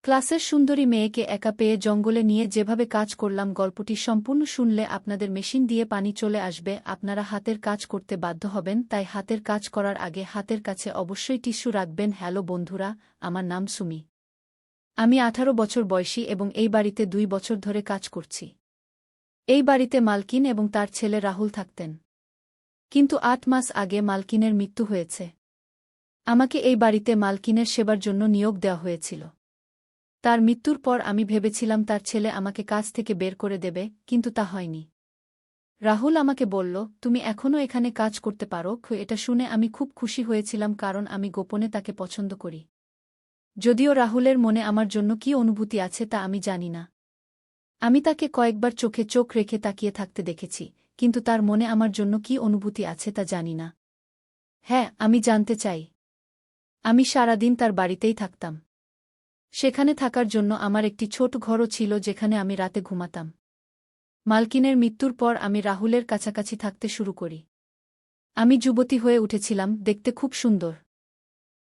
ক্লাসের সুন্দরী মেয়েকে একা পেয়ে জঙ্গলে নিয়ে যেভাবে কাজ করলাম গল্পটি সম্পূর্ণ শুনলে আপনাদের মেশিন দিয়ে পানি চলে আসবে, আপনারা হাতের কাজ করতে বাধ্য হবেন, তাই হাতের কাজ করার আগে হাতের কাছে অবশ্যই টিস্যু রাখবেন। হ্যালো বন্ধুরা, আমার নাম সুমি। আমি 18 বছর বয়সী এবং এই বাড়িতে 2 বছর ধরে কাজ করছি। এই বাড়িতে মালকিন এবং তার ছেলে রাহুল থাকতেন। কিন্তু 8 মাস আগে মালকিনের মৃত্যু হয়েছে। আমাকে এই বাড়িতে মালকিনের সেবার জন্য নিয়োগ দেওয়া হয়েছিল। তার মৃত্যুর পর আমি ভেবেছিলাম তার ছেলে আমাকে কাজ থেকে বের করে দেবে, কিন্তু তা হয়নি। রাহুল আমাকে বলল, তুমি এখনও এখানে কাজ করতে পারো। এটা শুনে আমি খুব খুশি হয়েছিলাম, কারণ আমি গোপনে তাকে পছন্দ করি। যদিও রাহুলের মনে আমার জন্য কী অনুভূতি আছে তা আমি জানি না। আমি তাকে কয়েকবার চোখে চোখ রেখে তাকিয়ে থাকতে দেখেছি, কিন্তু তার মনে আমার জন্য কী অনুভূতি আছে তা জানি না। হ্যাঁ, আমি জানতে চাই। আমি সারাদিন তার বাড়িতেই থাকতাম। সেখানে থাকার জন্য আমার একটি ছোট ঘরও ছিল যেখানে আমি রাতে ঘুমাতাম। মালকিনের মৃত্যুর পর আমি রাহুলের কাছাকাছি থাকতে শুরু করি। আমি যুবতী হয়ে উঠেছিলাম, দেখতে খুব সুন্দর।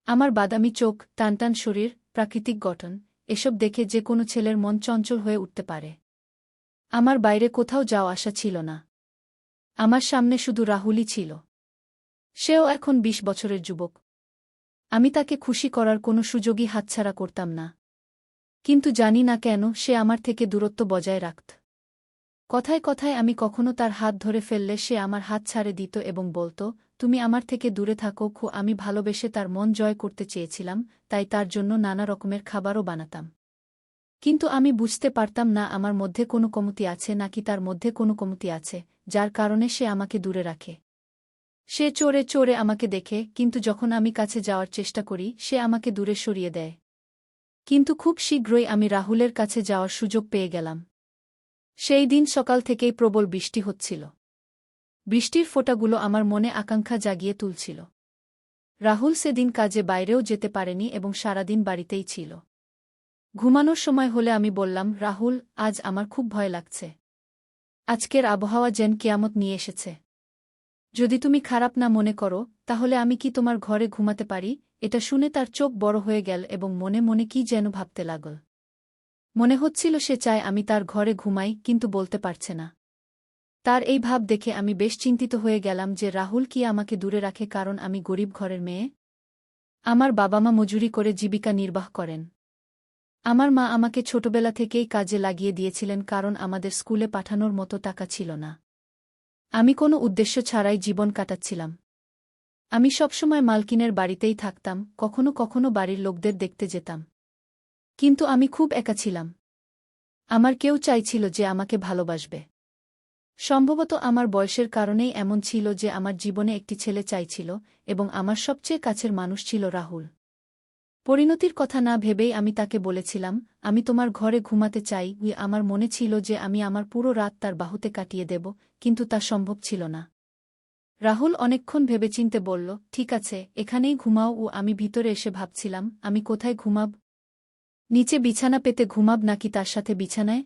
আমার বাদামি চোখ, টানটান শরীর, প্রাকৃতিক গঠন, এসব দেখে যে কোনো ছেলের মন চঞ্চল হয়ে উঠতে পারে। আমার বাইরে কোথাও যাওয়া আসা ছিল না। আমার সামনে শুধু রাহুলই ছিল। সেও এখন 20 বছরের যুবক। আমি তাকে খুশি করার কোনো সুযোগই হাতছাড়া করতাম না। কিন্তু জানি না কেন সে আমার থেকে দূরত্ব বজায় রাখত। কথায় কথায় আমি কখনো তার হাত ধরে ফেললে সে আমার হাত ছাড়ে দিত এবং বলত, তুমি আমার থেকে দূরে থাকো। আমি ভালোবেসে তার মন জয় করতে চেয়েছিলাম, তাই তার জন্য নানা রকমের খাবারও বানাতাম। কিন্তু আমি বুঝতে পারতাম না আমার মধ্যে কোনো কমতি আছে নাকি তার মধ্যে কোনো কমতি আছে, যার কারণে সে আমাকে দূরে রাখে। সে চোরে চোরে আমাকে দেখে, কিন্তু যখন আমি কাছে যাওয়ার চেষ্টা করি সে আমাকে দূরে সরিয়ে দেয়। কিন্তু খুব শীঘ্রই আমি রাহুলের কাছে যাওয়ার সুযোগ পেয়ে গেলাম। সেই দিন সকাল থেকেই প্রবল বৃষ্টি হচ্ছিল। বৃষ্টির ফোঁটাগুলো আমার মনে আকাঙ্ক্ষা জাগিয়ে তুলছিল। রাহুল সেদিন কাজে বাইরেও যেতে পারেনি এবং সারাদিন বাড়িতেই ছিল। ঘুমানোর সময় হলে আমি বললাম, রাহুল, আজ আমার খুব ভয় লাগছে। আজকের আবহাওয়া যেন কিয়ামত নিয়ে এসেছে। যদি তুমি খারাপ না মনে করো, তাহলে আমি কি তোমার ঘরে ঘুমাতে পারি? এটা শুনে তার চোখ বড় হয়ে গেল এবং মনে মনে কি যেন ভাবতে লাগল। মনে হচ্ছিল সে চায় আমি তার ঘরে ঘুমাই, কিন্তু বলতে পারছে না। তার এই ভাব দেখে আমি বেশ চিন্তিত হয়ে গেলাম যে রাহুল কি আমাকে দূরে রাখে কারণ আমি গরিব ঘরের মেয়ে। আমার বাবা মা মজুরি করে জীবিকা নির্বাহ করেন। আমার মা আমাকে ছোটবেলা থেকেই কাজে লাগিয়ে দিয়েছিলেন কারণ আমাদের স্কুলে পাঠানোর মতো টাকা ছিল না। আমি কোনো উদ্দেশ্য ছাড়াই জীবন কাটাচ্ছিলাম। আমি সবসময় মালকিনের বাড়িতেই থাকতাম, কখনো কখনো বাড়ির লোকদের দেখতে যেতাম। কিন্তু আমি খুব একা ছিলাম। আমার কেউ চাইছিল যে আমাকে ভালোবাসবে। সম্ভবত আমার বয়সের কারণেই এমন ছিল যে আমার জীবনে একটি ছেলে চাইছিল, এবং আমার সবচেয়ে কাছের মানুষ ছিল রাহুল। পরিণতির কথা না ভেবেই আমি তাকে বলেছিলাম, আমি তোমার ঘরে ঘুমাতে চাই। আমার মনে ছিল যে আমি আমার পুরো রাত তার বাহুতে কাটিয়ে দেব, কিন্তু তা সম্ভব ছিল না। রাহুল অনেকক্ষণ ভেবেচিন্তে বলল, ঠিক আছে, এখানেই ঘুমাও। আমি ভিতরে এসে ভাবছিলাম, আমি কোথায় ঘুমাব? নিচে বিছানা পেতে ঘুমাব নাকি তার সাথে বিছানায়?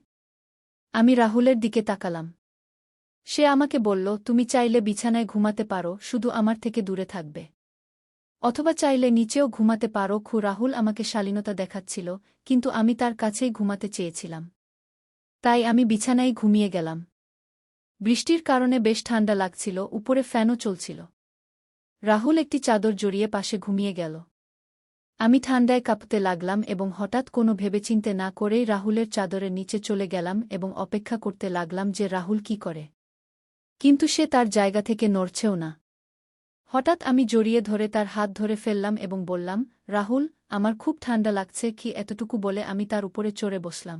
আমি রাহুলের দিকে তাকালাম। সে আমাকে বলল, তুমি চাইলে বিছানায় ঘুমাতে পারো, শুধু আমার থেকে দূরে থাকবে। অথবা চাইলে নিচেও ঘুমাতে পারো। রাহুল আমাকে শালীনতা দেখাচ্ছিল, কিন্তু আমি তার কাছেই ঘুমাতে চেয়েছিলাম। তাই আমি বিছানায় ঘুমিয়ে গেলাম। বৃষ্টির কারণে বেশ ঠান্ডা লাগছিল, উপরে ফ্যানও চলছিল। রাহুল একটি চাদর জড়িয়ে পাশে ঘুমিয়ে গেল। আমি ঠান্ডায় কাঁপতে লাগলাম এবং হঠাৎ কোনো ভেবেচিন্তে না করেই রাহুলের চাদরের নিচে চলে গেলাম এবং অপেক্ষা করতে লাগলাম যে রাহুল কি করে। কিন্তু সে তার জায়গা থেকে নড়ছেও না। হঠাৎ আমি জড়িয়ে ধরে তার হাত ধরে ফেললাম এবং বললাম, রাহুল, আমার খুব ঠান্ডা লাগছে। এতটুকু বলে আমি তার উপরে চড়ে বসলাম।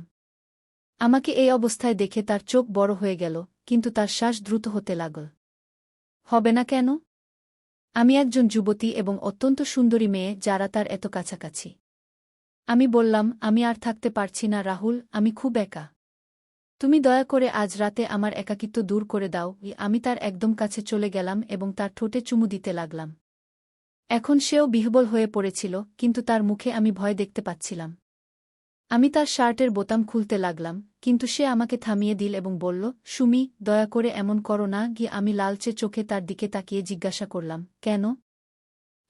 আমাকে এই অবস্থায় দেখে তার চোখ বড় হয়ে গেল, কিন্তু তার শ্বাস দ্রুত হতে লাগল। হবে না কেন? আমি একজন যুবতী এবং অত্যন্ত সুন্দরী মেয়ে, যারা তার এত কাছাকাছি। আমি বললাম, আমি আর থাকতে পারছি না রাহুল, আমি খুব একা। তুমি দয়া করে আজ রাতে আমার একাকিত্ব দূর করে দাও। আমি তার একদম কাছে চলে গেলাম এবং তার ঠোঁটে চুমু দিতে লাগলাম। এখন সেও বিহ্বল হয়ে পড়েছিল, কিন্তু তার মুখে আমি ভয় দেখতে পাচ্ছিলাম। আমি তার শার্টের বোতাম খুলতে লাগলাম, কিন্তু সে আমাকে থামিয়ে দিল এবং বলল, সুমি, দয়া করে এমন করো না। আমি লালচে চোখে তার দিকে তাকিয়ে জিজ্ঞাসা করলাম, কেন?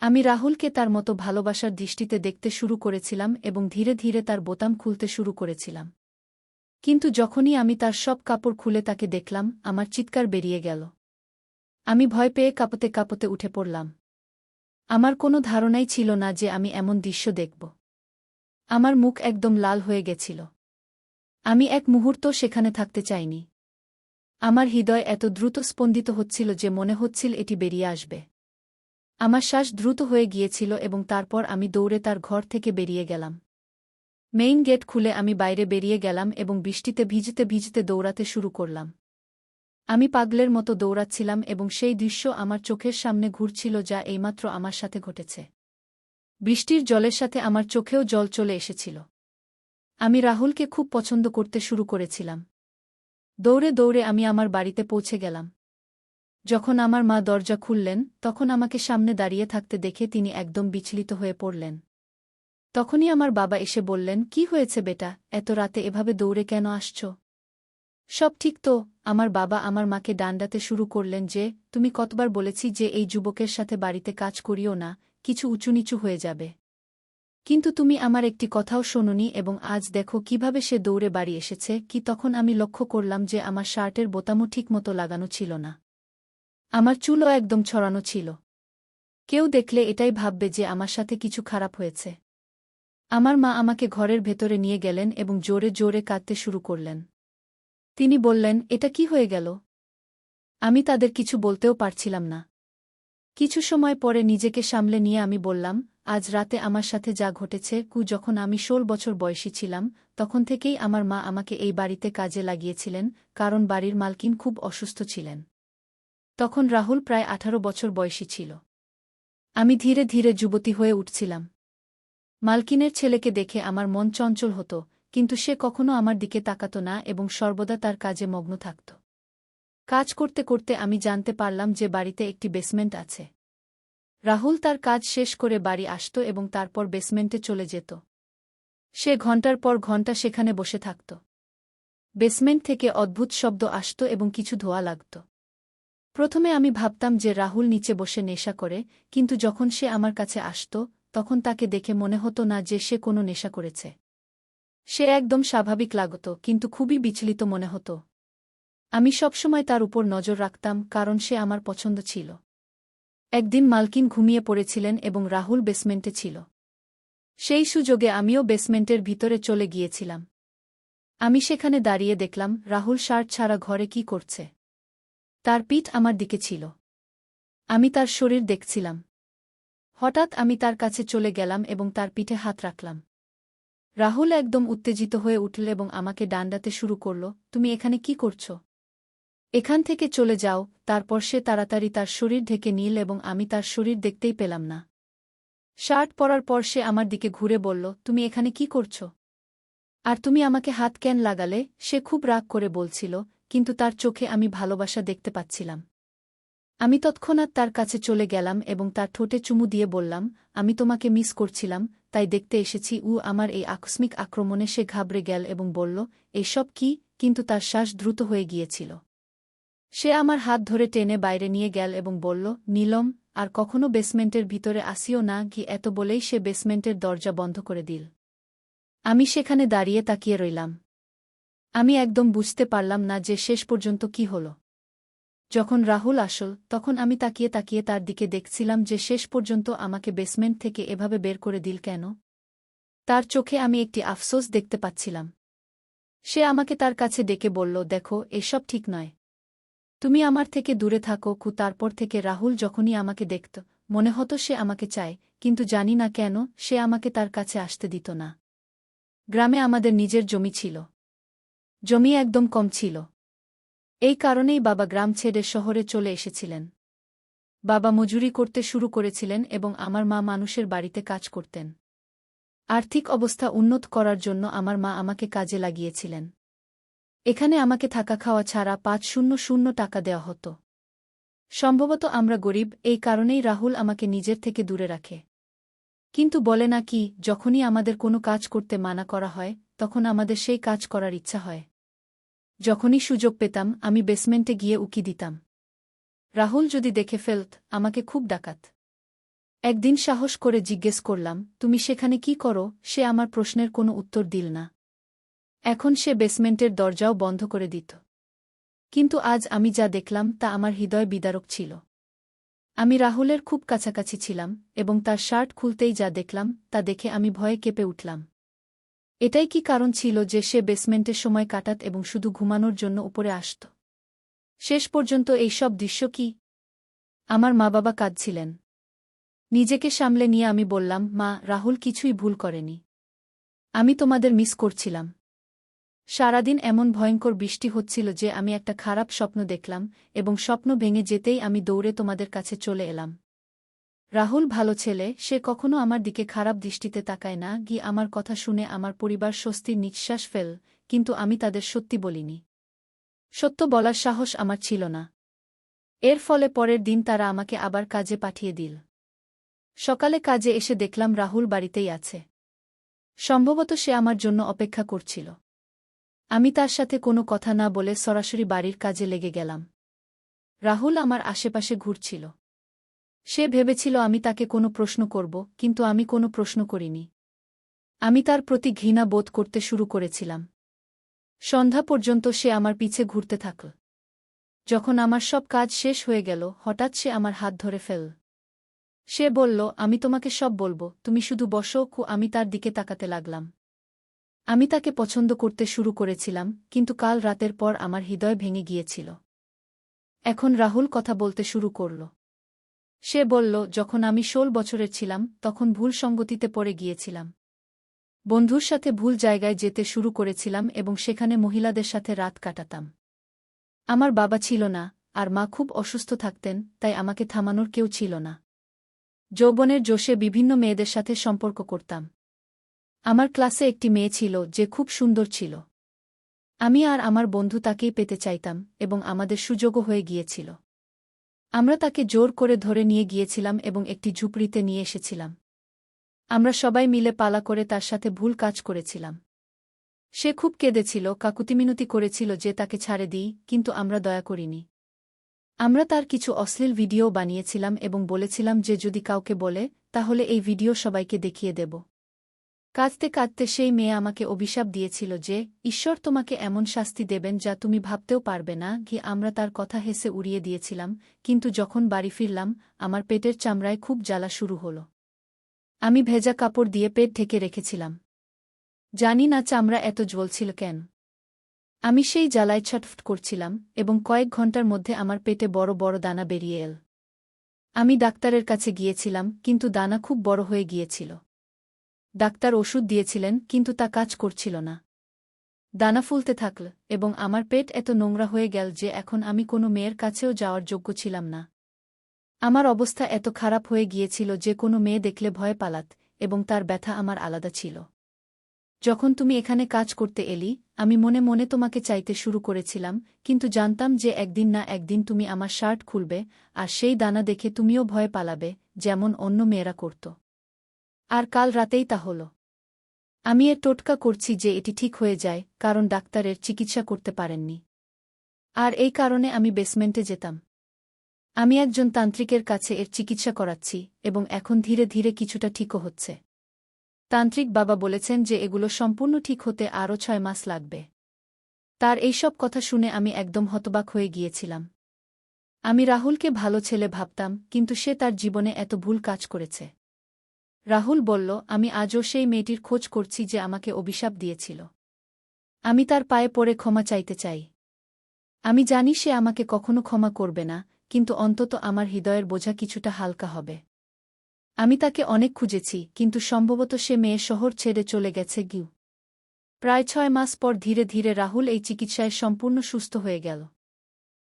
আমি রাহুলকে তার মতো ভালোবাসার দৃষ্টিতে দেখতে শুরু করেছিলাম এবং ধীরে ধীরে তার বোতাম খুলতে শুরু করেছিলাম। কিন্তু যখনই আমি তার সব কাপড় খুলে তাকে দেখলাম, আমার চিৎকার বেরিয়ে গেল। আমি ভয় পেয়ে কাঁপতে কাঁপতে উঠে পড়লাম। আমার কোনো ধারণাই ছিল না যে আমি এমন দৃশ্য দেখব। আমার মুখ একদম লাল হয়ে গেছিল। আমি এক মুহূর্ত সেখানে থাকতে চাইনি। আমার হৃদয় এত দ্রুত স্পন্দিত হচ্ছিল যে মনে হচ্ছিল এটি বেরিয়ে আসবে। আমার শ্বাস দ্রুত হয়ে গিয়েছিল এবং তারপর আমি দৌড়ে তার ঘর থেকে বেরিয়ে গেলাম। মেইন গেট খুলে আমি বাইরে বেরিয়ে গেলাম এবং বৃষ্টিতে ভিজতে ভিজতে দৌড়াতে শুরু করলাম। আমি পাগলের মতো দৌড়াচ্ছিলাম এবং সেই দৃশ্য আমার চোখের সামনে ঘুরছিল যা এইমাত্র আমার সাথে ঘটেছে। বৃষ্টির জলের সাথে আমার চোখেও জল চলে এসেছিল। আমি রাহুলকে খুব পছন্দ করতে শুরু করেছিলাম। দৌড়ে দৌড়ে আমি আমার বাড়িতে পৌঁছে গেলাম। যখন আমার মা দরজা খুললেন, তখন আমাকে সামনে দাঁড়িয়ে থাকতে দেখে তিনি একদম বিচলিত হয়ে পড়লেন। তখনই আমার বাবা এসে বললেন, "কি হয়েছে বেটা, এত রাতে এভাবে দৌড়ে কেন আসছ? সব ঠিক তো?" আমার বাবা আমার মাকে ডান্ডাতে শুরু করলেন যে, "তুমি কতবার বলেছি যে এই যুবকের সাথে বাড়িতে কাজ করিও না, কিছু উঁচুনিচু হয়ে যাবে। কিন্তু তুমি আমার একটি কথাও শোনোনি এবং আজ দেখো কিভাবে সে দৌড়ে বাড়ি এসেছে কি।" তখন আমি লক্ষ্য করলাম যে আমার শার্টের বোতামও ঠিকমতো লাগানো ছিল না। আমার চুলও একদম ছড়ানো ছিল। কেউ দেখলে এটাই ভাববে যে আমার সাথে কিছু খারাপ হয়েছে। আমার মা আমাকে ঘরের ভেতরে নিয়ে গেলেন এবং জোরে জোরে কাঁদতে শুরু করলেন। তিনি বললেন, "এটা কি হয়ে গেল?" আমি তাদের কিছু বলতেও পারছিলাম না। কিছু সময় পরে নিজেকে সামলে নিয়ে আমি বললাম, "আজ রাতে আমার সাথে যা ঘটেছে, যখন আমি ১৬ বছর বয়সী ছিলাম, তখন থেকেই আমার মা আমাকে এই বাড়িতে কাজে লাগিয়েছিলেন, কারণ বাড়ির মালকিন খুব অসুস্থ ছিলেন। তখন রাহুল প্রায় ১৮ বছর বয়সী ছিল। আমি ধীরে ধীরে যুবতী হয়ে উঠছিলাম। মালকিনের ছেলেকে দেখে আমার মন চঞ্চল হতো, কিন্তু সে কখনো আমার দিকে তাকাত না এবং সর্বদা তার কাজে মগ্ন থাকত। কাজ করতে করতে আমি জানতে পারলাম যে বাড়িতে একটি বেসমেন্ট আছে। রাহুল তার কাজ শেষ করে বাড়ি আসত এবং তারপর বেসমেন্টে চলে যেত। সে ঘণ্টার পর ঘণ্টা সেখানে বসে থাকত। বেসমেন্ট থেকে অদ্ভুত শব্দ আসত এবং কিছু ধোঁয়া লাগত। প্রথমে আমি ভাবতাম যে রাহুল নিচে বসে নেশা করে, কিন্তু যখন সে আমার কাছে আসত, তখন তাকে দেখে মনে হতো না যে সে কোনো নেশা করেছে। সে একদম স্বাভাবিক লাগত, কিন্তু খুবই বিচলিত মনে হতো। আমি সবসময় তার উপর নজর রাখতাম, কারণ সে আমার পছন্দ ছিল। একদিন মালকিন ঘুমিয়ে পড়েছিলেন এবং রাহুল বেসমেন্টে ছিল। সেই সুযোগে আমিও বেসমেন্টের ভিতরে চলে গিয়েছিলাম। আমি সেখানে দাঁড়িয়ে দেখলাম রাহুল শার্ট ছাড়া ঘরে কি করছে। তার পিঠ আমার দিকে ছিল। আমি তার শরীর দেখছিলাম। হঠাৎ আমি তার কাছে চলে গেলাম এবং তার পিঠে হাত রাখলাম। রাহুল একদম উত্তেজিত হয়ে উঠল এবং আমাকে ডান্ডাতে শুরু করল, "তুমি এখানে কি করছ? এখান থেকে চলে যাও।" তারপর সে তাড়াতাড়ি তার শরীর ঢেকে নিল এবং আমি তার শরীর দেখতেই পেলাম না। শার্ট পরার পর সে আমার দিকে ঘুরে বলল, "তুমি এখানে কি করছ? আর তুমি আমাকে হাত কেন লাগালে?" সে খুব রাগ করে বলছিল, কিন্তু তার চোখে আমি ভালোবাসা দেখতে পাচ্ছিলাম। আমি তৎক্ষণাৎ তার কাছে চলে গেলাম এবং তার ঠোঁটে চুমু দিয়ে বললাম, "আমি তোমাকে মিস করছিলাম, তাই দেখতে এসেছি।" আমার এই আকস্মিক আক্রমণে সে ঘাবড়ে গেল এবং বলল, "এসব কি?" কিন্তু তার শ্বাস দ্রুত হয়ে গিয়েছিল। সে আমার হাত ধরে টেনে বাইরে নিয়ে গেল এবং বলল, "নীলম, আর কখনো বেসমেন্টের ভিতরে আসিও না।" এত বলেই সে বেসমেন্টের দরজা বন্ধ করে দিল। আমি সেখানে দাঁড়িয়ে তাকিয়ে রইলাম। আমি একদম বুঝতে পারলাম না যে শেষ পর্যন্ত কি হল। যখন রাহুল আসল, তখন আমি তাকিয়ে তাকিয়ে তার দিকে দেখছিলাম যে শেষ পর্যন্ত আমাকে বেসমেন্ট থেকে এভাবে বের করে দিল কেন। তার চোখে আমি একটি আফসোস দেখতে পাচ্ছিলাম। সে আমাকে তার কাছে ডেকে বলল, "দেখো, এসব ঠিক নয়। তুমি আমার থেকে দূরে থাকো।" তারপর থেকে রাহুল যখনই আমাকে দেখত, মনে হতো সে আমাকে চায়, কিন্তু জানি না কেন সে আমাকে তার কাছে আসতে দিত না। গ্রামে আমাদের নিজের জমি ছিল। জমি একদম কম ছিল। এই কারণেই বাবা গ্রাম ছেড়ে শহরে চলে এসেছিলেন। বাবা মজুরি করতে শুরু করেছিলেন এবং আমার মা মানুষের বাড়িতে কাজ করতেন। আর্থিক অবস্থা উন্নত করার জন্য আমার মা আমাকে কাজে লাগিয়েছিলেন। এখানে আমাকে থাকা খাওয়া ছাড়া ৫০০ টাকা দেওয়া হতো। সম্ভবত আমরা গরিব, এই কারণেই রাহুল আমাকে নিজের থেকে দূরে রাখে। কিন্তু বলে না কি, যখনই আমাদের কোনো কাজ করতে মানা করা হয়, তখন আমাদের সেই কাজ করার ইচ্ছা হয়। যখনই সুযোগ পেতাম আমি বেসমেন্টে গিয়ে উকি দিতাম। রাহুল যদি দেখে ফেলত, আমাকে খুব ডাকাত। একদিন সাহস করে জিজ্ঞেস করলাম, তুমি সেখানে কি করো? সে আমার প্রশ্নের কোনো উত্তর দিল না। এখন সে বেসমেন্টের দরজাও বন্ধ করে দিত। কিন্তু আজ আমি যা দেখলাম তা আমার হৃদয় বিদারক ছিল। আমি রাহুলের খুব কাছাকাছি ছিলাম এবং তার শার্ট খুলতেই যা দেখলাম তা দেখে আমি ভয়ে কেঁপে উঠলাম। এটাই কি কারণ ছিল যে সে বেসমেন্টে সময় কাটাত এবং শুধু ঘুমানোর জন্য উপরে আসত? শেষ পর্যন্ত এই সব দৃশ্য কি? আমার মা-বাবা কাঁদছিলেন। নিজেকে সামলে নিয়ে আমি বললাম, মা, রাহুল কিছুই ভুল করেনি। আমি তোমাদের মিস করছিলাম। সারাদিন এমন ভয়ঙ্কর বৃষ্টি হচ্ছিল যে আমি একটা খারাপ স্বপ্ন দেখলাম এবং স্বপ্ন ভেঙে যেতেই আমি দৌড়ে তোমাদের কাছে চলে এলাম। রাহুল ভালো ছেলে, সে কখনো আমার দিকে খারাপ দৃষ্টিতে তাকায় না। গিয়ে আমার কথা শুনে আমার পরিবার স্বস্তির নিঃশ্বাস ফেল, কিন্তু আমি তাদের সত্যি বলিনি। সত্য বলার সাহস আমার ছিল না। এর ফলে পরের দিন তারা আমাকে আবার কাজে পাঠিয়ে দিল। সকালে কাজে এসে দেখলাম রাহুল বাড়িতেই আছে। সম্ভবত সে আমার জন্য অপেক্ষা করছিল। আমি তার সাথে কোনো কথা না বলে সরাসরি বাড়ির কাজে লেগে গেলাম। রাহুল আমার আশেপাশে ঘুরছিল। সে ভেবেছিল আমি তাকে কোনো প্রশ্ন করব, কিন্তু আমি কোনো প্রশ্ন করিনি। আমি তার প্রতি ঘৃণা বোধ করতে শুরু করেছিলাম। সন্ধ্যা পর্যন্ত সে আমার পিছে ঘুরতে থাকল। যখন আমার সব কাজ শেষ হয়ে গেল, হঠাৎ সে আমার হাত ধরে ফেলল। সে বলল, আমি তোমাকে সব বলবো, তুমি শুধু বসো। আমি তার দিকে তাকাতে লাগলাম। আমি তাকে পছন্দ করতে শুরু করেছিলাম, কিন্তু কাল রাতের পর আমার হৃদয় ভেঙে গিয়েছিল। এখন রাহুল কথা বলতে শুরু করল। সে বলল, যখন আমি 16 বছরের ছিলাম তখন ভুল সঙ্গতিতে পড়ে গিয়েছিলাম। বন্ধুর সাথে ভুল জায়গায় যেতে শুরু করেছিলাম এবং সেখানে মহিলাদের সাথে রাত কাটাতাম। আমার বাবা ছিল না, আর মা খুব অসুস্থ থাকতেন, তাই আমাকে থামানোর কেউ ছিল না। যৌবনের জোশে বিভিন্ন মেয়েদের সাথে সম্পর্ক করতাম। আমার ক্লাসে একটি মেয়ে ছিল যে খুব সুন্দর ছিল। আমি আর আমার বন্ধু তাকেই পেতে চাইতাম এবং আমাদের সুযোগও হয়ে গিয়েছিল। আমরা তাকে জোর করে ধরে নিয়ে গিয়েছিলাম এবং একটি ঝুপড়িতে নিয়ে এসেছিলাম। আমরা সবাই মিলে পালা করে তার সাথে ভুল কাজ করেছিলাম। সে খুব কেঁদেছিল, কাকুতিমিনতি করেছিল যে তাকে ছাড়ে দিই, কিন্তু আমরা দয়া করিনি। আমরা তার কিছু অশ্লীল ভিডিও বানিয়েছিলাম এবং বলেছিলাম যে যদি কাউকে বলে তাহলে এই ভিডিও সবাইকে দেখিয়ে দেব। কাঁদতে কাঁদতে সেই মেয়ে আমাকে অভিশাপ দিয়েছিল যে ঈশ্বর তোমাকে এমন শাস্তি দেবেন যা তুমি ভাবতেও পারবে না। আমরা তার কথা হেসে উড়িয়ে দিয়েছিলাম, কিন্তু যখন বাড়ি ফিরলাম আমার পেটের চামড়ায় খুব জ্বালা শুরু হল। আমি ভেজা কাপড় দিয়ে পেট ঢেকে রেখেছিলাম। জানি না চামড়া এত জ্বলছিল কেন। আমি সেই জ্বালায় ছটফট করছিলাম এবং কয়েক ঘন্টার মধ্যে আমার পেটে বড় বড় দানা বেরিয়ে এল। আমি ডাক্তারের কাছে গিয়েছিলাম, কিন্তু দানা খুব বড় হয়ে গিয়েছিল। ডাক্তার ওষুধ দিয়েছিলেন, কিন্তু তা কাজ করছিল না। দানা ফুলতে থাকল এবং আমার পেট এত নোংরা হয়ে গেল যে এখন আমি কোনো মেয়ের কাছেও যাওয়ার যোগ্য ছিলাম না। আমার অবস্থা এত খারাপ হয়ে গিয়েছিল যে কোনো মেয়ে দেখলে ভয় পালাত, এবং তার ব্যথা আমার আলাদা ছিল। যখন তুমি এখানে কাজ করতে এলি, আমি মনে মনে তোমাকে চাইতে শুরু করেছিলাম, কিন্তু জানতাম যে একদিন না একদিন তুমি আমার শার্ট খুলবে, আর সেই দানা দেখে তুমিও ভয় পালাবে, যেমন অন্য মেয়েরা করত। আর কাল রাতেই তা হল। আমি এর টোটকা করছি যে এটি ঠিক হয়ে যায়, কারণ ডাক্তারের চিকিৎসা করতে পারেননি। আর এই কারণে আমি বেসমেন্টে যেতাম। আমি একজন তান্ত্রিকের কাছে এর চিকিৎসা করাচ্ছি এবং এখন ধীরে ধীরে কিছুটা ঠিকও হচ্ছে। তান্ত্রিক বাবা বলেছেন যে এগুলো সম্পূর্ণ ঠিক হতে আরও 6 মাস লাগবে। তার এইসব কথা শুনে আমি একদম হতবাক হয়ে গিয়েছিলাম। আমি রাহুলকে ভালো ছেলে ভাবতাম, কিন্তু সে তার জীবনে এত ভুল কাজ করেছে। রাহুল বলল, আমি আজও সেই মেয়েটির খোঁজ করছি যে আমাকে অভিশাপ দিয়েছিল। আমি তার পায়ে পড়ে ক্ষমা চাইতে চাই। আমি জানি সে আমাকে কখনো ক্ষমা করবে না, কিন্তু অন্তত আমার হৃদয়ের বোঝা কিছুটা হালকা হবে। আমি তাকে অনেক খুঁজেছি, কিন্তু সম্ভবত সে মেয়ে শহর ছেড়ে চলে গেছে। প্রায় 6 মাস পর ধীরে ধীরে রাহুল এই চিকিৎসায় সম্পূর্ণ সুস্থ হয়ে গেল।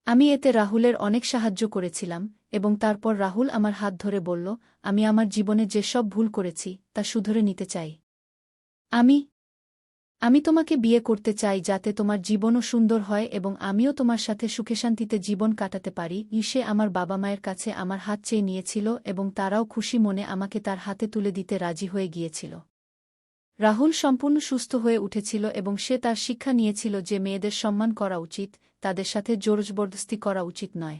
আমি এতে রাহুলের অনেক সাহায্য করেছিলাম, এবং তারপর রাহুল আমার হাত ধরে বলল, আমি আমার জীবনে যে সব ভুল করেছি তা শুধরে নিতে চাই। আমি তোমাকে বিয়ে করতে চাই যাতে তোমার জীবনও সুন্দর হয় এবং আমিও তোমার সাথে সুখে শান্তিতে জীবন কাটাতে পারি। সে আমার বাবা মায়ের কাছে আমার হাত চেয়ে নিয়েছিল এবং তারাও খুশি মনে আমাকে তার হাতে তুলে দিতে রাজি হয়ে গিয়েছিল। রাহুল সম্পূর্ণ সুস্থ হয়ে উঠেছিল এবং সে তার শিক্ষা নিয়েছিল যে মেয়েদের সম্মান করা উচিত, তাদের সাথে জোরজবরদস্তি করা উচিত নয়।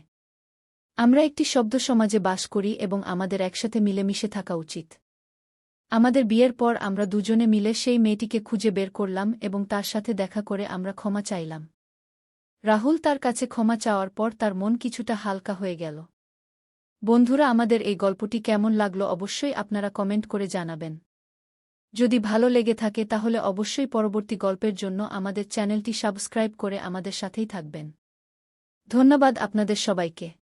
আমরা একটি শব্দ সমাজে বাস করি এবং আমাদের একসাথে মিলেমিশে থাকা উচিত। আমাদের বিয়ের পর আমরা দুজনে মিলে সেই মেয়েটিকে খুঁজে বের করলাম এবং তার সাথে দেখা করে আমরা ক্ষমা চাইলাম। রাহুল তার কাছে ক্ষমা চাওয়ার পর তার মন কিছুটা হালকা হয়ে গেল। বন্ধুরা, আমাদের এই গল্পটি কেমন লাগলো অবশ্যই আপনারা কমেন্ট করে জানাবেন। যদি ভালো লেগে থাকে তাহলে অবশ্যই পরবর্তী গল্পের জন্য আমাদের চ্যানেলটি সাবস্ক্রাইব করে আমাদের সাথেই থাকবেন। ধন্যবাদ আপনাদের সবাইকে।